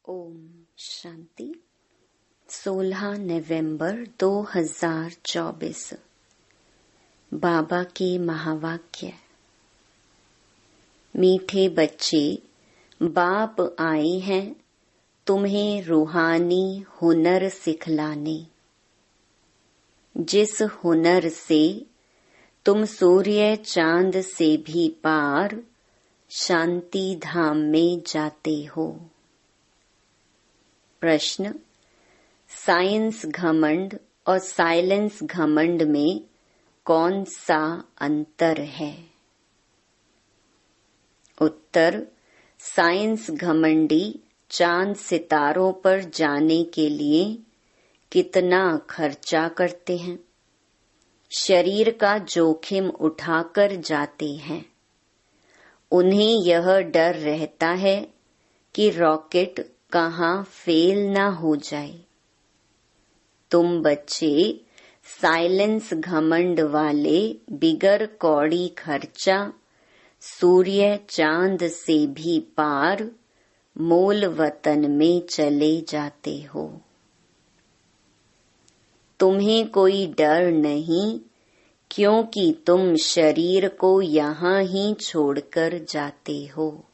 ओम शांति। 16 नवंबर 2024। बाबा के महावाक्य। मीठे बच्चे, बाप आए हैं तुम्हें रूहानी हुनर सिखलाने। जिस हुनर से तुम सूर्य चांद से भी पार शांति धाम में जाते हो। प्रश्न: साइंस घमंड और साइलेंस घमंड में कौन सा अंतर है? उत्तर: साइंस घमंडी चांद सितारों पर जाने के लिए कितना खर्चा करते हैं, शरीर का जोखिम उठाकर जाते हैं। उन्हें यह डर रहता है कि रॉकेट कहाँ फेल ना हो जाए। तुम बच्चे साइलेंस घमंड वाले बिगर कौड़ी खर्चा सूर्य चांद से भी पार मूल वतन में चले जाते हो। तुम्हें कोई डर नहीं, क्योंकि तुम शरीर को यहाँ ही छोड़कर जाते हो।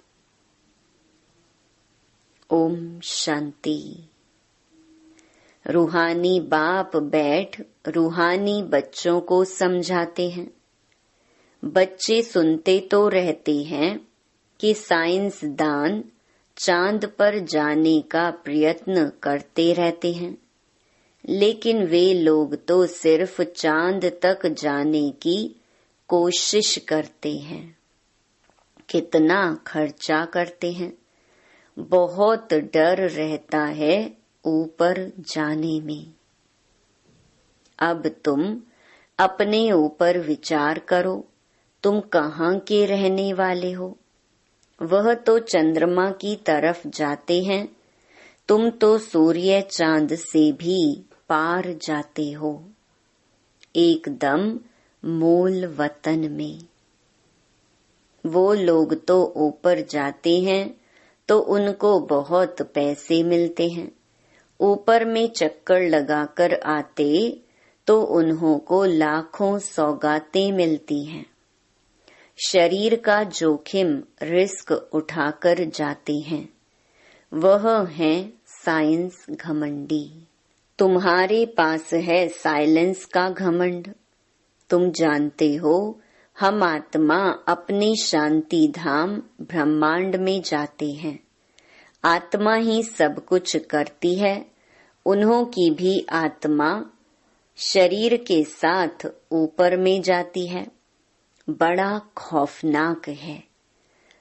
ओम शांति। रूहानी बाप बैठ रूहानी बच्चों को समझाते हैं। बच्चे सुनते तो रहते हैं कि साइंसदान चांद पर जाने का प्रयत्न करते रहते हैं, लेकिन वे लोग तो सिर्फ चांद तक जाने की कोशिश करते हैं। कितना खर्चा करते हैं। बहुत डर रहता है ऊपर जाने में। अब तुम अपने ऊपर विचार करो, तुम कहाँ के रहने वाले हो? वह तो चंद्रमा की तरफ जाते हैं, तुम तो सूर्य चांद से भी पार जाते हो, एकदम मूल वतन में। वो लोग तो ऊपर जाते हैं तो उनको बहुत पैसे मिलते हैं। ऊपर में चक्कर लगाकर आते तो उन्हों को लाखों सौगातें मिलती हैं। शरीर का जोखिम रिस्क उठाकर जाते हैं। वह है साइंस घमंडी। तुम्हारे पास है साइलेंस का घमंड। तुम जानते हो, हम आत्मा अपने शांति धाम ब्रह्मांड में जाते हैं। आत्मा ही सब कुछ करती है। उन्हों की भी आत्मा शरीर के साथ ऊपर में जाती है। बड़ा खौफनाक है।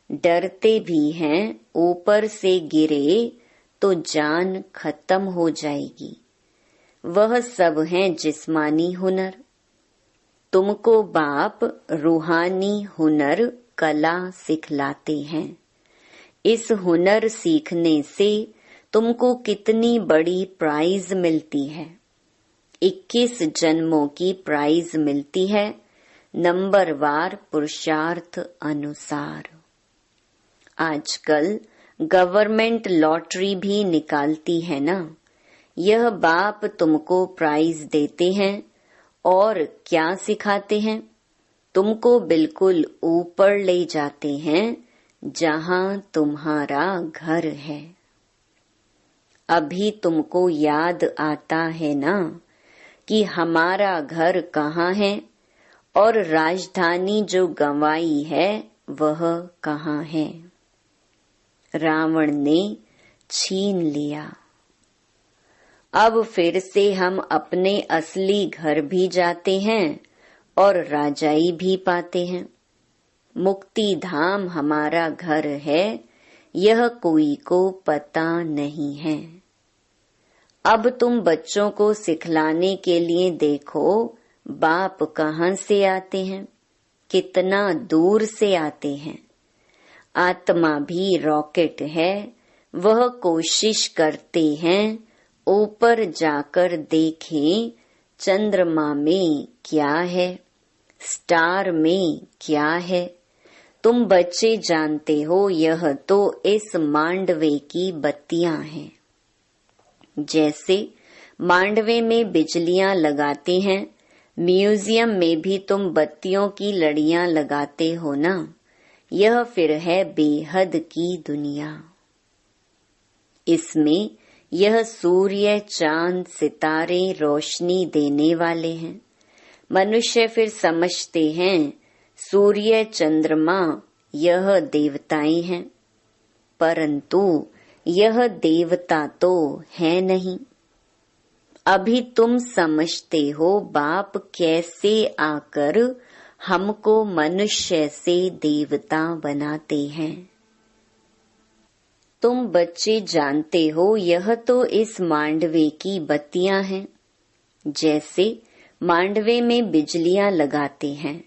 डरते भी हैं, ऊपर से गिरे तो जान खत्म हो जाएगी। वह सब है जिस्मानी हुनर। तुमको बाप रूहानी हुनर कला सिखलाते हैं। इस हुनर सीखने से तुमको कितनी बड़ी प्राइज मिलती है। 21 जन्मों की प्राइज मिलती है, नंबरवार पुरुषार्थ अनुसार। आजकल गवर्नमेंट लॉटरी भी निकालती है ना। यह बाप तुमको प्राइज देते हैं और क्या सिखाते हैं? तुमको बिल्कुल ऊपर ले जाते हैं, जहां तुम्हारा घर है। अभी तुमको याद आता है ना कि हमारा घर कहाँ है और राजधानी जो गंवाई है वह कहाँ है? रावण ने छीन लिया। अब फिर से हम अपने असली घर भी जाते हैं और राजाई भी पाते हैं। मुक्ति धाम हमारा घर है, यह कोई को पता नहीं है। अब तुम बच्चों को सिखलाने के लिए देखो, बाप कहाँ से आते हैं, कितना दूर से आते हैं। आत्मा भी रॉकेट है। वह कोशिश करते हैं ऊपर जाकर देखें चंद्रमा में क्या है, स्टार में क्या है, तुम बच्चे जानते हो यह तो इस मांडवे की बत्तियां हैं। जैसे मांडवे में बिजलियां लगाते हैं, म्यूजियम में भी तुम बत्तियों की लड़ियां लगाते हो ना। यह फिर है बेहद की दुनिया। इसमें यह सूर्य, चांद, सितारे रोशनी देने वाले हैं। मनुष्य फिर समझते हैं सूर्य, चंद्रमा यह देवताएं हैं, परंतु यह देवता तो है नहीं। अभी तुम समझते हो बाप कैसे आकर हमको मनुष्य से देवता बनाते हैं। तुम बच्चे जानते हो यह तो इस मांडवे की बत्तियां हैं। जैसे मांडवे में बिजलियां लगाते हैं,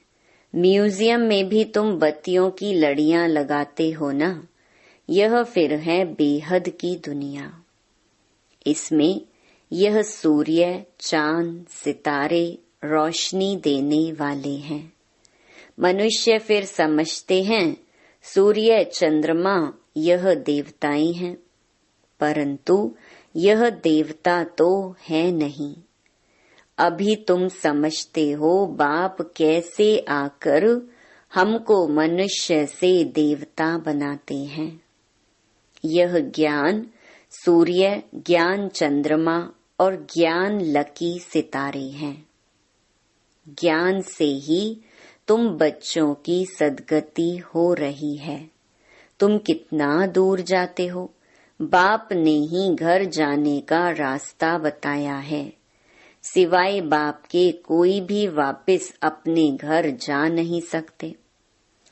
म्यूजियम में भी तुम बत्तियों की लड़ियां लगाते हो ना। यह फिर है बेहद की दुनिया। इसमें यह सूर्य, चांद, सितारे रोशनी देने वाले हैं। मनुष्य फिर समझते हैं सूर्य, चंद्रमा यह देवताएं हैं, परंतु यह देवता तो है नहीं। अभी तुम समझते हो बाप कैसे आकर हमको मनुष्य से देवता बनाते हैं। यह ज्ञान सूर्य, ज्ञान चंद्रमा और ज्ञान लकी सितारे हैं। ज्ञान से ही तुम बच्चों की सद्गति हो रही है। तुम कितना दूर जाते हो, बाप ने ही घर जाने का रास्ता बताया है। सिवाय बाप के कोई भी वापस अपने घर जा नहीं सकते।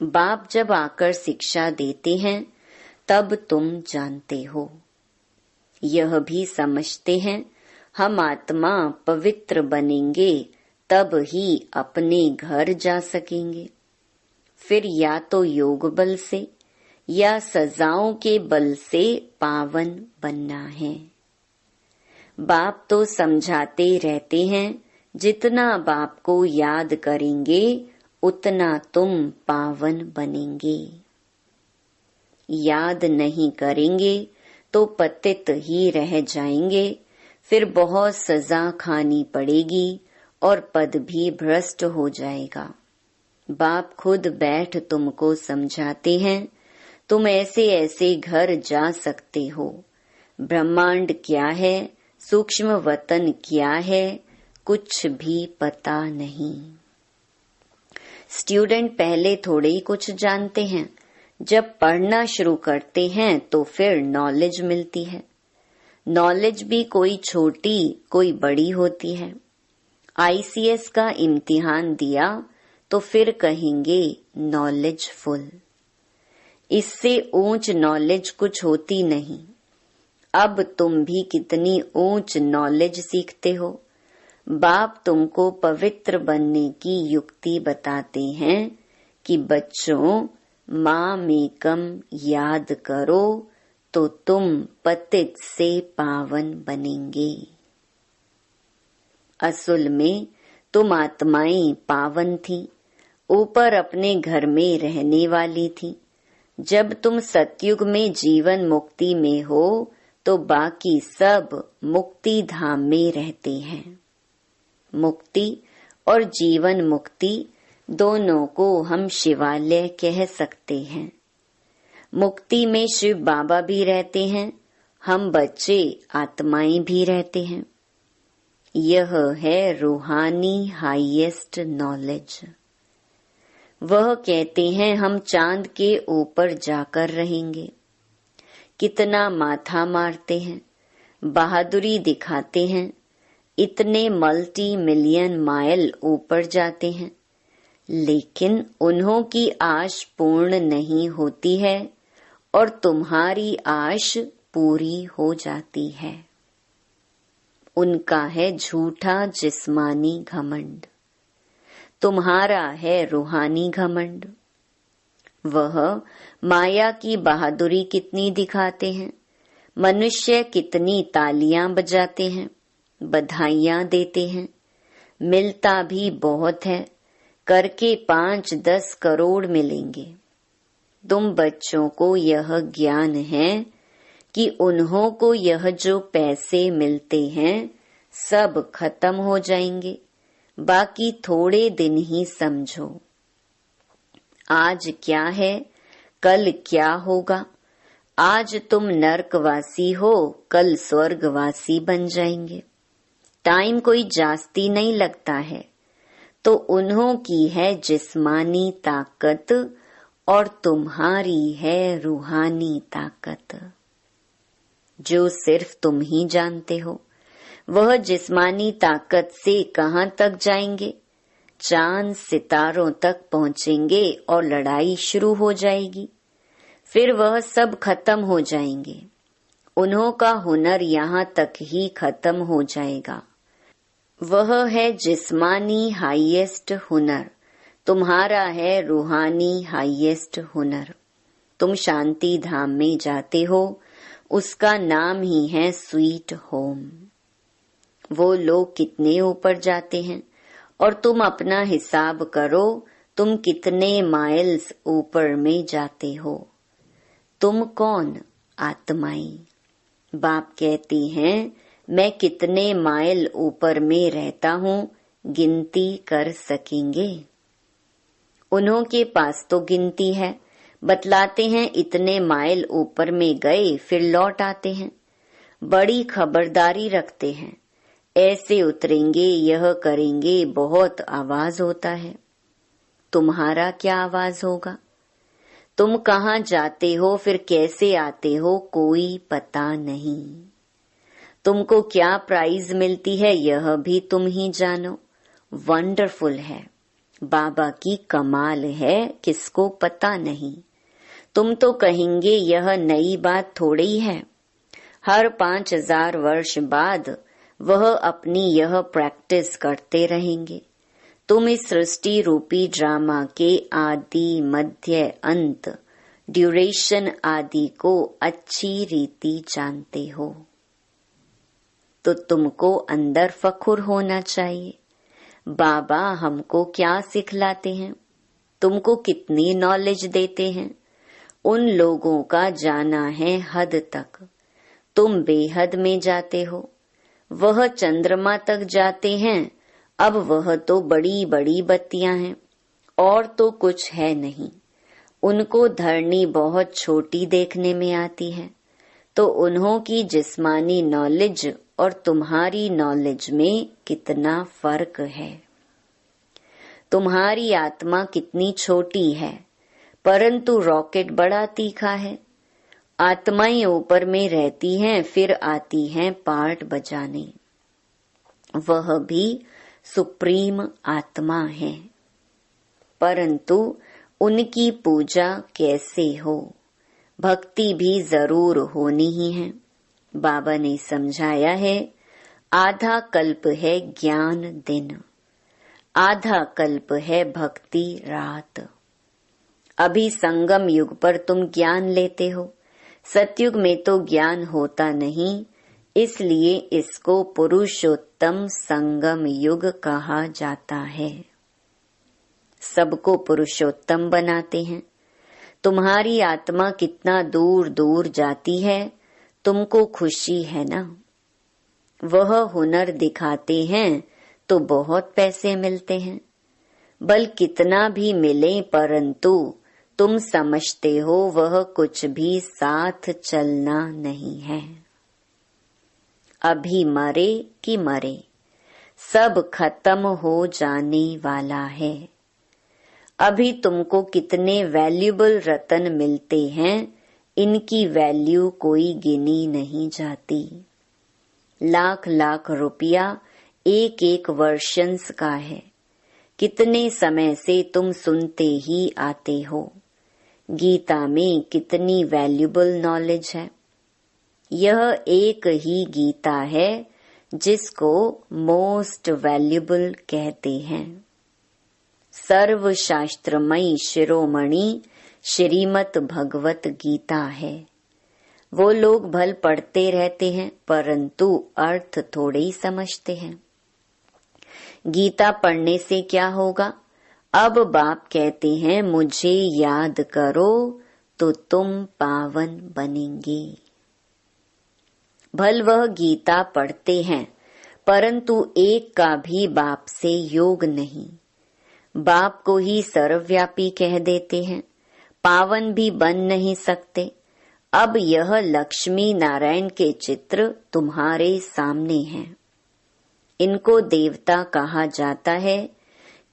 बाप जब आकर शिक्षा देते हैं तब तुम जानते हो। यह भी समझते हैं हम आत्मा पवित्र बनेंगे तब ही अपने घर जा सकेंगे। फिर या तो योग बल से या सजाओं के बल से पावन बनना है। बाप तो समझाते रहते हैं जितना बाप को याद करेंगे उतना तुम पावन बनेंगे। याद नहीं करेंगे तो पतित ही रह जाएंगे। फिर बहुत सजा खानी पड़ेगी और पद भी भ्रष्ट हो जाएगा। बाप खुद बैठ तुमको समझाते हैं तुम ऐसे ऐसे घर जा सकते हो। ब्रह्मांड क्या है, सूक्ष्म वतन क्या है, कुछ भी पता नहीं। स्टूडेंट पहले थोड़े ही कुछ जानते हैं। जब पढ़ना शुरू करते हैं तो फिर नॉलेज मिलती है। नॉलेज भी कोई छोटी कोई बड़ी होती है। आईसीएस का इम्तिहान दिया तो फिर कहेंगे नॉलेजफुल। इससे ऊंच नॉलेज कुछ होती नहीं। अब तुम भी कितनी ऊंच नॉलेज सीखते हो। बाप तुमको पवित्र बनने की युक्ति बताते हैं कि बच्चों माँ मेकम याद करो तो तुम पतित से पावन बनेंगे। असल में तुम आत्माएं पावन थी, ऊपर अपने घर में रहने वाली थी। जब तुम सतयुग में जीवन मुक्ति में हो तो बाकी सब मुक्ति धाम में रहते हैं। मुक्ति और जीवन मुक्ति दोनों को हम शिवालय कह सकते हैं। मुक्ति में शिव बाबा भी रहते हैं, हम बच्चे आत्माएं भी रहते हैं। यह है रूहानी हाईएस्ट नॉलेज। वह कहते हैं हम चांद के ऊपर जाकर रहेंगे। कितना माथा मारते हैं, बहादुरी दिखाते हैं, इतने मल्टी मिलियन माइल ऊपर जाते हैं, लेकिन उन्हों की आश पूर्ण नहीं होती है और तुम्हारी आश पूरी हो जाती है। उनका है झूठा जिस्मानी घमंड, तुम्हारा है रूहानी घमंड। वह माया की बहादुरी कितनी दिखाते हैं। मनुष्य कितनी तालियां बजाते हैं, बधाइयां देते हैं, मिलता भी बहुत है, करके 5-10 करोड़ मिलेंगे। तुम बच्चों को यह ज्ञान है कि उन्हों को यह जो पैसे मिलते हैं सब खत्म हो जाएंगे, बाकी थोड़े दिन ही समझो। आज क्या है, कल क्या होगा। आज तुम नरकवासी हो, कल स्वर्गवासी बन जाएंगे। टाइम कोई जास्ती नहीं लगता है। तो उन्हों की है जिस्मानी ताकत और तुम्हारी है रूहानी ताकत, जो सिर्फ तुम ही जानते हो। वह जिस्मानी ताकत से कहाँ तक जाएंगे? चांद सितारों तक पहुँचेंगे और लड़ाई शुरू हो जाएगी। फिर वह सब खत्म हो जाएंगे। उन्हों का हुनर यहाँ तक ही खत्म हो जाएगा। वह है जिस्मानी हाईएस्ट हुनर, तुम्हारा है रूहानी हाईएस्ट हुनर। तुम शांति धाम में जाते हो, उसका नाम ही है स्वीट होम। वो लोग कितने ऊपर जाते हैं और तुम अपना हिसाब करो, तुम कितने माइल्स ऊपर में जाते हो। तुम कौन? आत्माई। बाप कहते हैं मैं कितने माइल ऊपर में रहता हूँ, गिनती कर सकेंगे? उन्हों के पास तो गिनती है, बतलाते हैं इतने माइल ऊपर में गए फिर लौट आते हैं। बड़ी खबरदारी रखते हैं, ऐसे उतरेंगे, यह करेंगे, बहुत आवाज होता है। तुम्हारा क्या आवाज होगा? तुम कहाँ जाते हो, फिर कैसे आते हो, कोई पता नहीं। तुमको क्या प्राइज मिलती है यह भी तुम ही जानो। वंडरफुल है, बाबा की कमाल है, किसको पता नहीं। तुम तो कहेंगे यह नई बात थोड़ी है। हर 5000 वर्ष बाद वह अपनी यह प्रैक्टिस करते रहेंगे। तुम इस सृष्टि रूपी ड्रामा के आदि मध्य अंत ड्यूरेशन आदि को अच्छी रीति जानते हो, तो तुमको अंदर फखुर होना चाहिए। बाबा हमको क्या सिखलाते हैं, तुमको कितनी नॉलेज देते हैं। उन लोगों का जाना है हद तक, तुम बेहद में जाते हो। वह चंद्रमा तक जाते हैं, अब वह तो बड़ी बड़ी बत्तियां हैं और तो कुछ है नहीं। उनको धरनी बहुत छोटी देखने में आती है। तो उन्हों की जिस्मानी नॉलेज और तुम्हारी नॉलेज में कितना फर्क है। तुम्हारी आत्मा कितनी छोटी है, परंतु रॉकेट बड़ा तीखा है। आत्माएं ऊपर में रहती हैं, फिर आती हैं पार्ट बजाने। वह भी सुप्रीम आत्मा है, परंतु उनकी पूजा कैसे हो, भक्ति भी जरूर होनी ही है। बाबा ने समझाया है, आधा कल्प है ज्ञान दिन, आधा कल्प है भक्ति रात। अभी संगम युग पर तुम ज्ञान लेते हो, सतयुग में तो ज्ञान होता नहीं, इसलिए इसको पुरुषोत्तम संगम युग कहा जाता है। सबको पुरुषोत्तम बनाते हैं। तुम्हारी आत्मा कितना दूर दूर जाती है, तुमको खुशी है ना। वह हुनर दिखाते हैं तो बहुत पैसे मिलते हैं। बल कितना भी मिले, परंतु तुम समझते हो वह कुछ भी साथ चलना नहीं है। अभी मरे कि मरे, सब खत्म हो जाने वाला है। अभी तुमको कितने वैल्यूबल रतन मिलते हैं, इनकी वैल्यू कोई गिनी नहीं जाती। लाख लाख रुपया एक एक वर्षंस का है। कितने समय से तुम सुनते ही आते हो। गीता में कितनी वैल्यूबल नॉलेज है। यह एक ही गीता है जिसको मोस्ट वैल्यूबल कहते हैं। सर्वशास्त्रमयी शिरोमणि श्रीमद् भगवत गीता है। वो लोग भल पढ़ते रहते हैं, परंतु अर्थ थोड़े ही समझते हैं। गीता पढ़ने से क्या होगा? अब बाप कहते हैं मुझे याद करो तो तुम पावन बनेंगे। भल वह गीता पढ़ते हैं, परंतु एक का भी बाप से योग नहीं। बाप को ही सर्वव्यापी कह देते हैं, पावन भी बन नहीं सकते। अब यह लक्ष्मी नारायण के चित्र तुम्हारे सामने हैं। इनको देवता कहा जाता है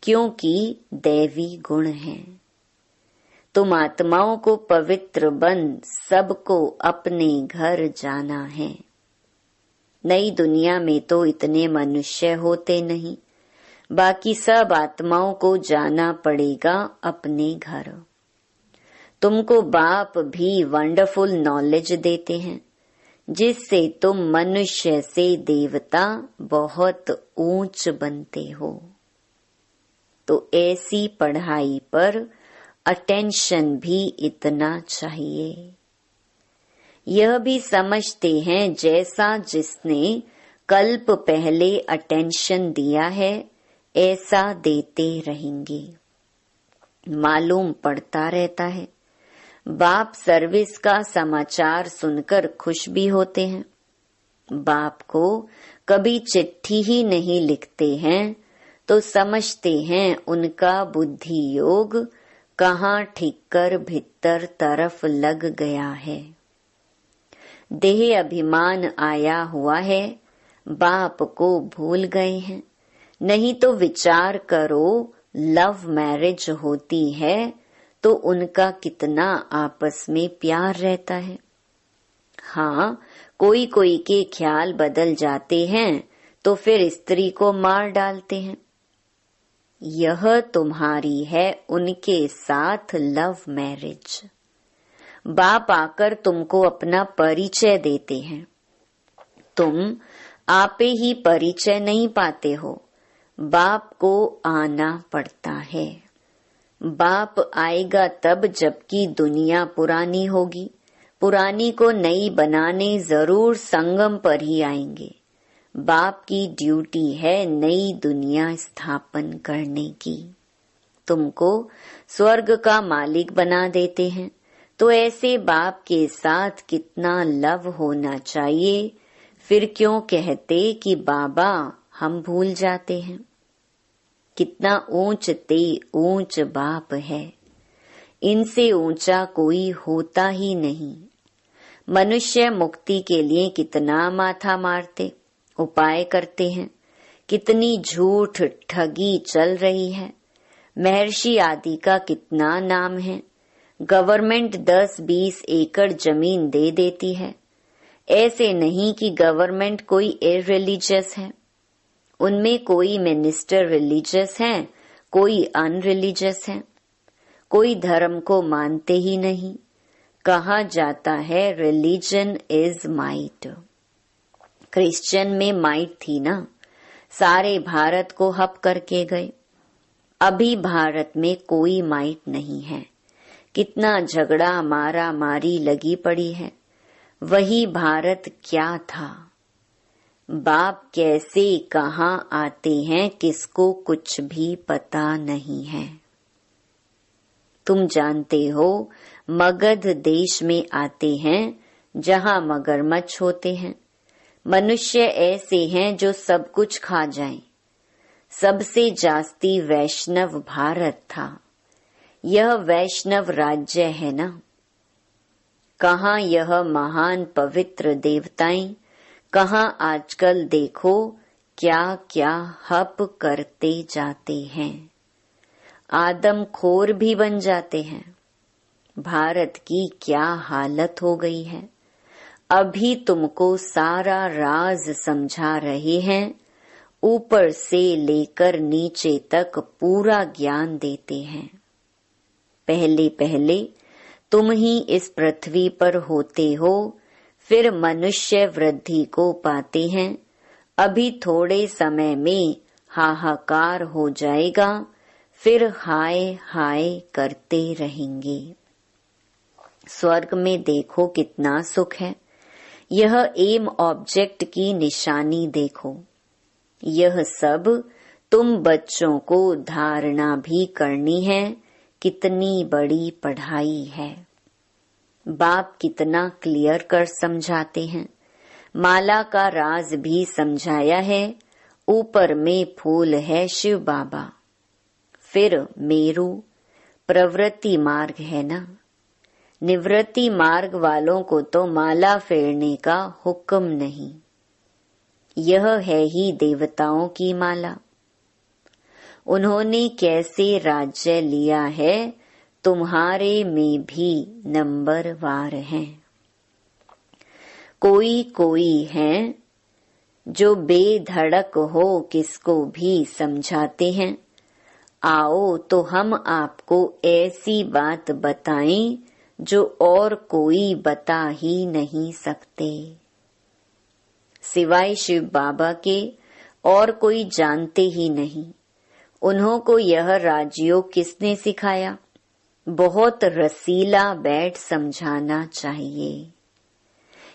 क्योंकि दैवी गुण है। तुम आत्माओं को पवित्र बन सबको अपने घर जाना है। नई दुनिया में तो इतने मनुष्य होते नहीं, बाकी सब आत्माओं को जाना पड़ेगा अपने घर। तुमको बाप भी वंडरफुल नॉलेज देते हैं, जिससे तुम मनुष्य से देवता बहुत ऊंच बनते हो। तो ऐसी पढ़ाई पर अटेंशन भी इतना चाहिए। यह भी समझते हैं जैसा जिसने कल्प पहले अटेंशन दिया है ऐसा देते रहेंगे। मालूम पड़ता रहता है। बाप सर्विस का समाचार सुनकर खुश भी होते हैं। बाप को कभी चिट्ठी ही नहीं लिखते हैं तो समझते हैं उनका बुद्धि योग कहाँ ठीक कर भीतर तरफ लग गया है। देह अभिमान आया हुआ है, बाप को भूल गए हैं। नहीं तो विचार करो, लव मैरिज होती है तो उनका कितना आपस में प्यार रहता है। हाँ, कोई कोई के ख्याल बदल जाते हैं तो फिर स्त्री को मार डालते हैं। यह तुम्हारी है उनके साथ लव मैरिज। बाप आकर तुमको अपना परिचय देते हैं, तुम आपे ही परिचय नहीं पाते हो, बाप को आना पड़ता है। बाप आएगा तब जबकि दुनिया पुरानी होगी। पुरानी को नई बनाने जरूर संगम पर ही आएंगे। बाप की ड्यूटी है नई दुनिया स्थापन करने की। तुमको स्वर्ग का मालिक बना देते हैं, तो ऐसे बाप के साथ कितना लव होना चाहिए। फिर क्यों कहते कि बाबा हम भूल जाते हैं। कितना ऊंच ते ऊंच बाप है, इनसे ऊंचा कोई होता ही नहीं। मनुष्य मुक्ति के लिए कितना माथा मारते उपाय करते हैं, कितनी झूठ ठगी चल रही है। महर्षि आदि का कितना नाम है। गवर्नमेंट 10-20 एकड़ जमीन दे देती है। ऐसे नहीं कि गवर्नमेंट कोई इररिलीजियस है। उनमें कोई मिनिस्टर रिलीजियस है, कोई अनरिलीजियस है। कोई धर्म को मानते ही नहीं। कहा जाता है रिलीजन इज माइट। क्रिश्चियन में माइट थी ना, सारे भारत को हप करके गए। अभी भारत में कोई माइट नहीं है। कितना झगड़ा मारा मारी लगी पड़ी है। वही भारत क्या था। बाप कैसे कहाँ आते हैं किसको कुछ भी पता नहीं है। तुम जानते हो मगध देश में आते हैं जहाँ मगरमच्छ होते हैं। मनुष्य ऐसे हैं जो सब कुछ खा जाएं। सबसे जास्ती वैष्णव भारत था। यह वैष्णव राज्य है ना। कहाँ यह महान पवित्र देवताएं, कहाँ आजकल देखो क्या क्या हप करते जाते हैं। आदम खोर भी बन जाते हैं। भारत की क्या हालत हो गई है। अभी तुमको सारा राज समझा रहे हैं। ऊपर से लेकर नीचे तक पूरा ज्ञान देते हैं। पहले पहले तुम ही इस पृथ्वी पर होते हो, फिर मनुष्य वृद्धि को पाते हैं। अभी थोड़े समय में हाहाकार हो जाएगा, फिर हाय हाय करते रहेंगे। स्वर्ग में देखो कितना सुख है। यह एम ऑब्जेक्ट की निशानी देखो। यह सब तुम बच्चों को धारणा भी करनी है। कितनी बड़ी पढ़ाई है। बाप कितना क्लियर कर समझाते हैं। माला का राज भी समझाया है। ऊपर में फूल है शिव बाबा, फिर मेरू प्रवृत्ति मार्ग है ना। निवृत्ति मार्ग वालों को तो माला फेरने का हुक्म नहीं। यह है ही देवताओं की माला। उन्होंने कैसे राज्य लिया है, तुम्हारे में भी नंबर वार हैं। कोई कोई हैं जो बेधड़क हो किसको भी समझाते हैं। आओ तो हम आपको ऐसी बात बताएं जो और कोई बता ही नहीं सकते। सिवाय शिव बाबा के और कोई जानते ही नहीं। उन्हों को यह राजयोग किसने सिखाया? बहुत रसीला बैठ समझाना चाहिए।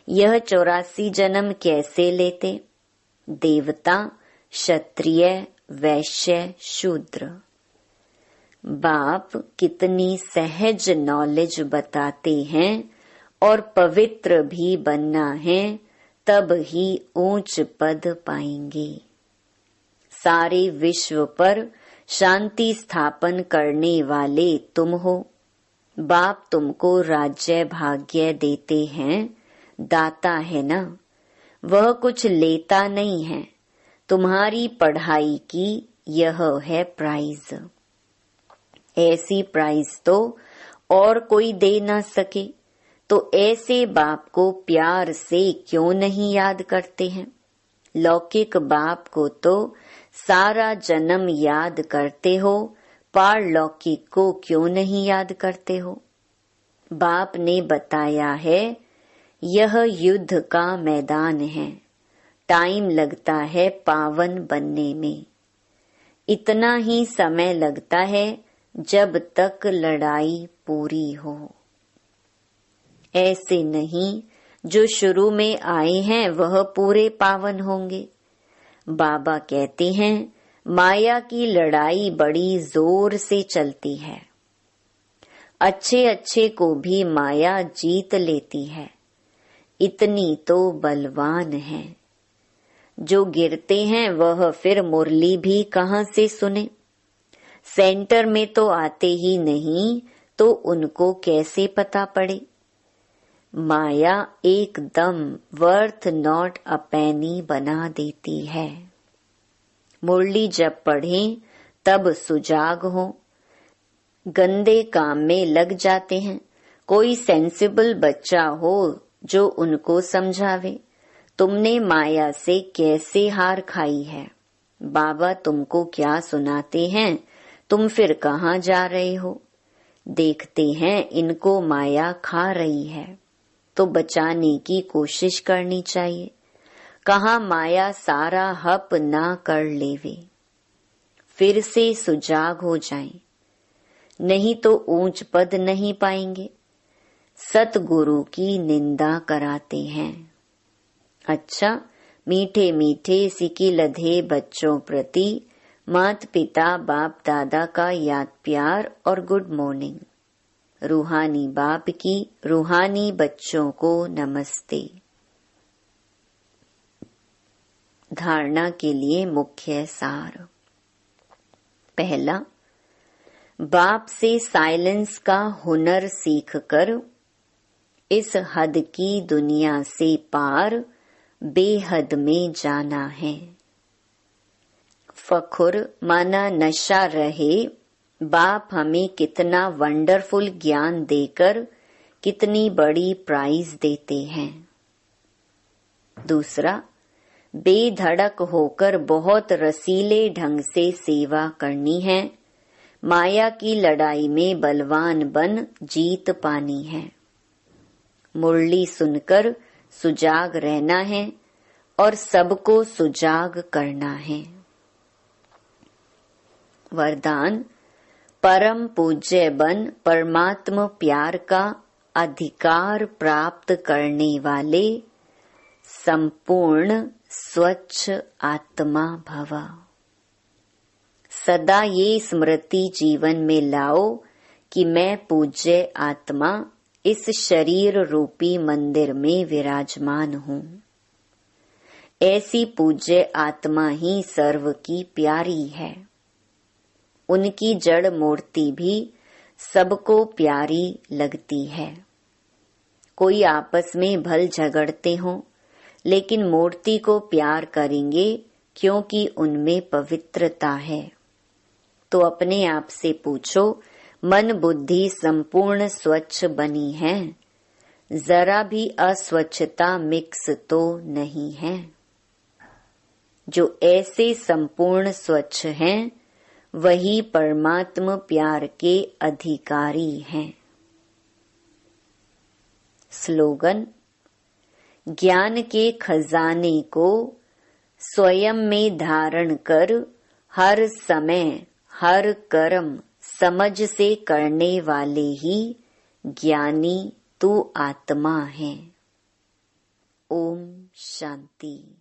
यह 84 जन्म कैसे लेते? देवता, क्षत्रिय, वैश्य, शूद्र। बाप कितनी सहज नॉलेज बताते हैं। और पवित्र भी बनना है, तब ही ऊंच पद पाएंगे। सारे विश्व पर शांति स्थापन करने वाले तुम हो। बाप तुमको राज्य भाग्य देते हैं, दाता है ना। वह कुछ लेता नहीं है। तुम्हारी पढ़ाई की यह है प्राइज। ऐसी प्राइज तो और कोई दे ना सके। तो ऐसे बाप को प्यार से क्यों नहीं याद करते हैं? लौकिक बाप को तो सारा जन्म याद करते हो, पारलौकिक को क्यों नहीं याद करते हो? बाप ने बताया है यह युद्ध का मैदान है। टाइम लगता है पावन बनने में। इतना ही समय लगता है जब तक लड़ाई पूरी हो। ऐसे नहीं जो शुरू में आए हैं वह पूरे पावन होंगे। बाबा कहते हैं माया की लड़ाई बड़ी जोर से चलती है। अच्छे अच्छे को भी माया जीत लेती है। इतनी तो बलवान है। जो गिरते हैं वह फिर मुरली भी कहाँ से सुने? सेंटर में तो आते ही नहीं, तो उनको कैसे पता पड़े? माया एकदम वर्थ नॉट अ पेनी बना देती है। मुरली जब पढ़ें तब सुजाग हो। गंदे काम में लग जाते हैं। कोई सेंसिबल बच्चा हो जो उनको समझावे। तुमने माया से कैसे हार खाई है? बाबा तुमको क्या सुनाते हैं? तुम फिर कहाँ जा रहे हो? देखते हैं इनको माया खा रही है, तो बचाने की कोशिश करनी चाहिए। कहाँ माया सारा हप ना कर लेवे। फिर से सुजाग हो जाएं, नहीं तो ऊंच पद नहीं पाएंगे। सतगुरु की निंदा कराते हैं। अच्छा, मीठे मीठे सिकी लधे बच्चों प्रति माता पिता बाप दादा का याद प्यार और गुड मॉर्निंग। रूहानी बाप की रूहानी बच्चों को नमस्ते। धारणा के लिए मुख्य सार। पहला, बाप से साइलेंस का हुनर सीखकर इस हद की दुनिया से पार बेहद में जाना है। फखुर माना नशा रहे। बाप हमें कितना वंडरफुल ज्ञान देकर कितनी बड़ी प्राइज देते हैं। दूसरा, बेधड़क होकर बहुत रसीले ढंग से सेवा करनी है। माया की लड़ाई में बलवान बन जीत पानी है। मुरली सुनकर सुजाग रहना है और सबको सुजाग करना है। वरदान, परम पूज्य बन परमात्मा प्यार का अधिकार प्राप्त करने वाले संपूर्ण स्वच्छ आत्मा भव। सदा ये स्मृति जीवन में लाओ कि मैं पूज्य आत्मा इस शरीर रूपी मंदिर में विराजमान हूँ। ऐसी पूज्य आत्मा ही सर्व की प्यारी है। उनकी जड़ मूर्ति भी सबको प्यारी लगती है। कोई आपस में भल झगड़ते हों, लेकिन मूर्ति को प्यार करेंगे क्योंकि उनमें पवित्रता है। तो अपने आप से पूछो, मन बुद्धि संपूर्ण स्वच्छ बनी है, जरा भी अस्वच्छता मिक्स तो नहीं है। जो ऐसे संपूर्ण स्वच्छ हैं, वही परमात्मा प्यार के अधिकारी हैं। स्लोगन: ज्ञान के खजाने को स्वयं में धारण कर, हर समय हर कर्म समझ से करने वाले ही ज्ञानी तू आत्मा है। ओम शांति।